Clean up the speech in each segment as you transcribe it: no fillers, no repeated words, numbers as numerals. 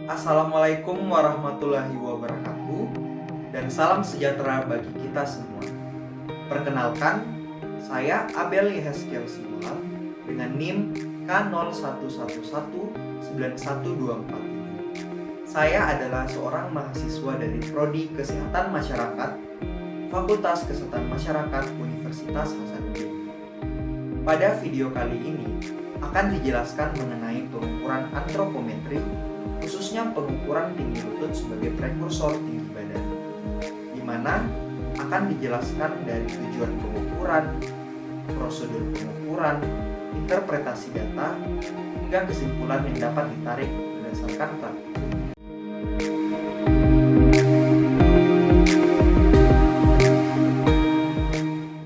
Assalamualaikum warahmatullahi wabarakatuh dan salam sejahtera bagi kita semua. Perkenalkan, saya Abel Yeheskel Sibulan dengan NIM K01119124 ini. Saya adalah seorang mahasiswa dari Prodi Kesehatan Masyarakat, Fakultas Kesehatan Masyarakat Universitas Hasanuddin. Pada video kali ini akan dijelaskan mengenai pengukuran antropometri, khususnya pengukuran tinggi lutut sebagai prekursor tinggi badan, di mana akan dijelaskan dari tujuan pengukuran, prosedur pengukuran, interpretasi data, hingga kesimpulan yang dapat ditarik berdasarkan praktik.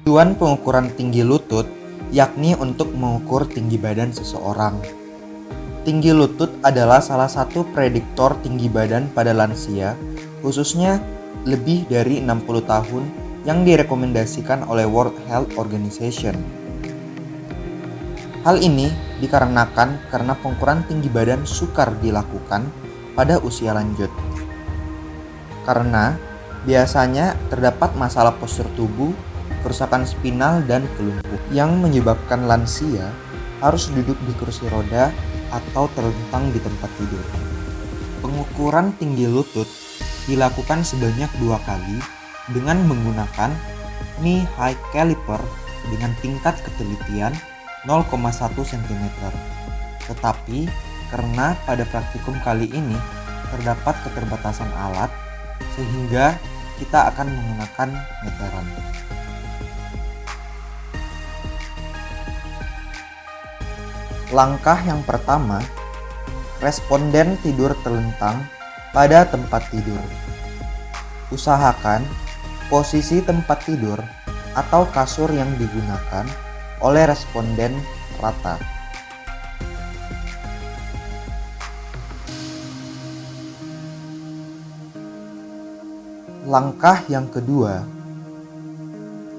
Tujuan pengukuran tinggi lutut yakni untuk mengukur tinggi badan seseorang. Tinggi lutut adalah salah satu prediktor tinggi badan pada lansia, khususnya lebih dari 60 tahun yang direkomendasikan oleh World Health Organization. Hal ini dikarenakan karena pengukuran tinggi badan sukar dilakukan pada usia lanjut. Karena biasanya terdapat masalah postur tubuh, kerusakan spinal, dan kelumpuhan yang menyebabkan lansia harus duduk di kursi roda atau terlentang di tempat tidur. Pengukuran tinggi lutut dilakukan sebanyak 2 kali dengan menggunakan knee height caliper dengan tingkat ketelitian 0,1 cm. Tetapi karena pada praktikum kali ini terdapat keterbatasan alat, sehingga kita akan menggunakan meteran. Langkah yang pertama, responden tidur terlentang pada tempat tidur. Usahakan posisi tempat tidur atau kasur yang digunakan oleh responden rata. Langkah yang kedua,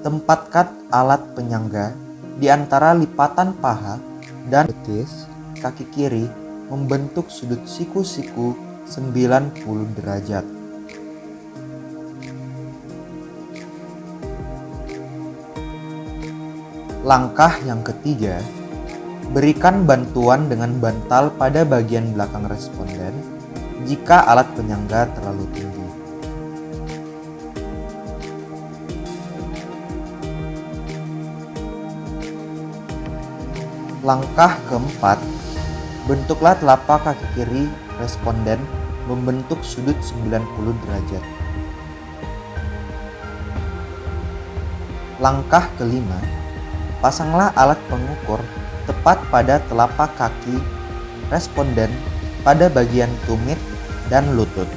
tempatkan alat penyangga di antara lipatan paha dan betis kaki kiri membentuk sudut siku-siku 90 derajat. Langkah yang ketiga, berikan bantuan dengan bantal pada bagian belakang responden jika alat penyangga terlalu tinggi. Langkah keempat, bentuklah telapak kaki kiri responden membentuk sudut 90 derajat. Langkah kelima, pasanglah alat pengukur tepat pada telapak kaki responden pada bagian tumit dan lutut.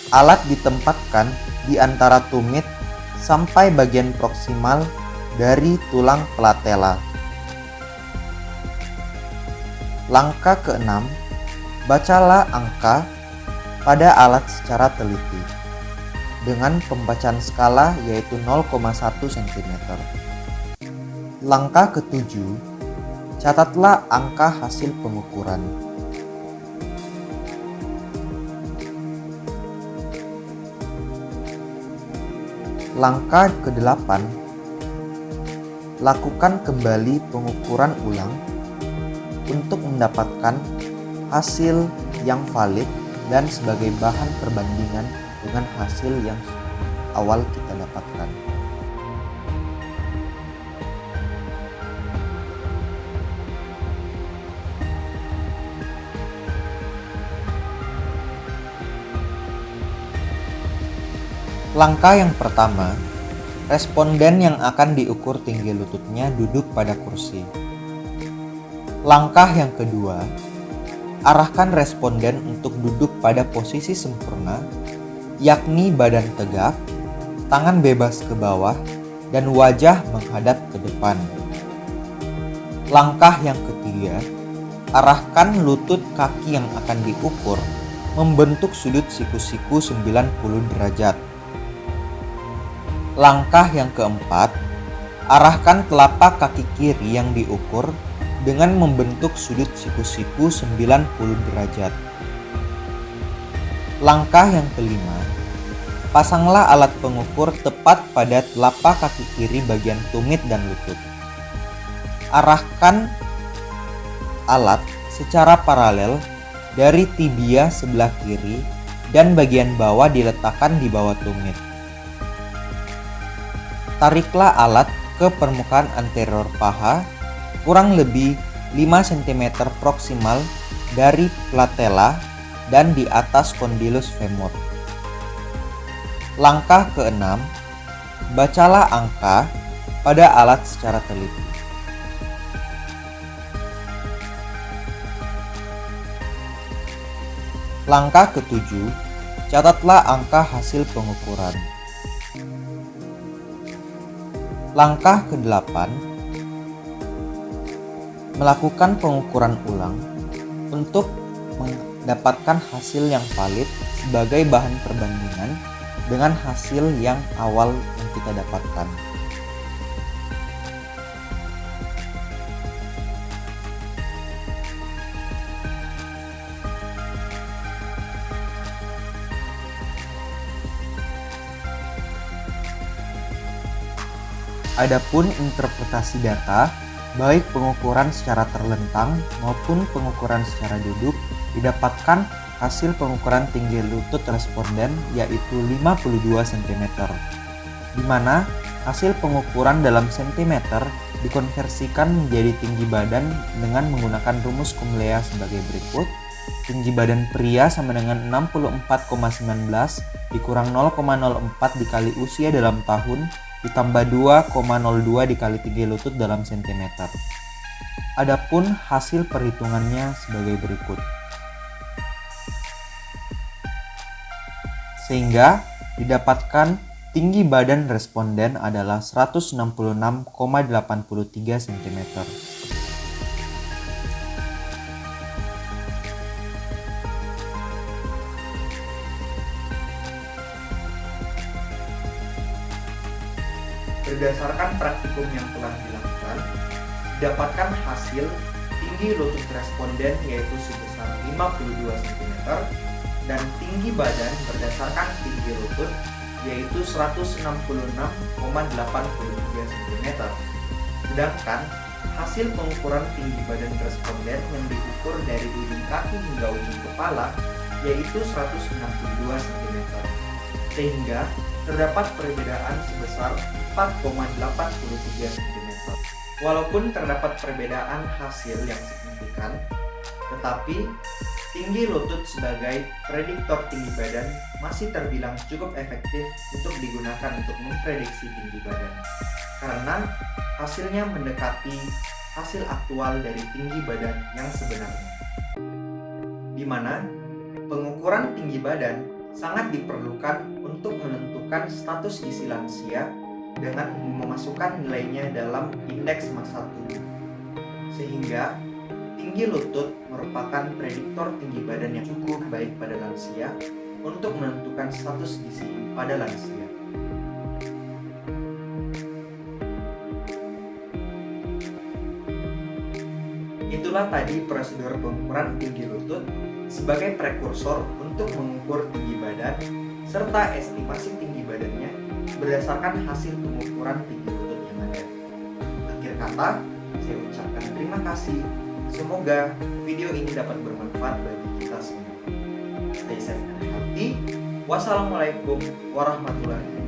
Alat ditempatkan di antara tumit sampai bagian proksimal dari tulang platela. Langkah keenam, bacalah angka pada alat secara teliti dengan pembacaan skala yaitu 0,1 cm. Langkah ketujuh, catatlah angka hasil pengukuran. Langkah kedelapan, lakukan kembali pengukuran ulang untuk mendapatkan hasil yang valid dan sebagai bahan perbandingan dengan hasil yang awal kita dapatkan. Langkah yang pertama, responden yang akan diukur tinggi lututnya duduk pada kursi. Langkah yang kedua, arahkan responden untuk duduk pada posisi sempurna, yakni badan tegak, tangan bebas ke bawah, dan wajah menghadap ke depan. Langkah yang ketiga, arahkan lutut kaki yang akan diukur membentuk sudut siku-siku 90 derajat. Langkah yang keempat, arahkan telapak kaki kiri yang diukur dengan membentuk sudut siku-siku 90 derajat. Langkah yang kelima, pasanglah alat pengukur tepat pada telapak kaki kiri bagian tumit dan lutut. Arahkan alat secara paralel dari tibia sebelah kiri dan bagian bawah diletakkan di bawah tumit. Tariklah alat ke permukaan anterior paha kurang lebih 5 cm proksimal dari platela dan di atas kondilus femur. Langkah keenam, bacalah angka pada alat secara teliti. Langkah ketujuh, catatlah angka hasil pengukuran. Langkah ke-8, melakukan pengukuran ulang untuk mendapatkan hasil yang valid sebagai bahan perbandingan dengan hasil yang awal yang kita dapatkan. Adapun interpretasi data, baik pengukuran secara terlentang maupun pengukuran secara duduk, didapatkan hasil pengukuran tinggi lutut responden yaitu 52 cm, di mana hasil pengukuran dalam sentimeter dikonversikan menjadi tinggi badan dengan menggunakan rumus Kumlea sebagai berikut. Tinggi badan pria sama dengan 64,19 dikurang 0,04 dikali usia dalam tahun ditambah 2,02 dikali tinggi lutut dalam sentimeter. Adapun hasil perhitungannya sebagai berikut. Sehingga didapatkan tinggi badan responden adalah 166,83 cm. Berdasarkan praktikum yang telah dilakukan, didapatkan hasil tinggi lutut responden yaitu sebesar 52 cm dan tinggi badan berdasarkan tinggi lutut yaitu 166,83 cm. Sedangkan hasil pengukuran tinggi badan responden yang diukur dari ujung kaki hingga ujung kepala yaitu 162 cm. Sehingga terdapat perbedaan sebesar 4,83 cm. Walaupun terdapat perbedaan hasil yang signifikan, tetapi tinggi lutut sebagai prediktor tinggi badan masih terbilang cukup efektif untuk digunakan untuk memprediksi tinggi badan, karena hasilnya mendekati hasil aktual dari tinggi badan yang sebenarnya. Di mana pengukuran tinggi badan sangat diperlukan untuk menentukan status gizi lansia dengan memasukkan nilainya dalam indeks massa tubuh, sehingga tinggi lutut merupakan prediktor tinggi badan yang cukup baik pada lansia untuk menentukan status gizi pada lansia. Itulah tadi prosedur pengukuran tinggi lutut sebagai prekursor untuk mengukur tinggi badan serta estimasi tinggi badannya berdasarkan hasil pengukuran tinggi lutut yang ada. Akhir kata, saya ucapkan terima kasih. Semoga video ini dapat bermanfaat bagi kita semua. Stay safe and healthy. Wassalamualaikum warahmatullahi wabarakatuh.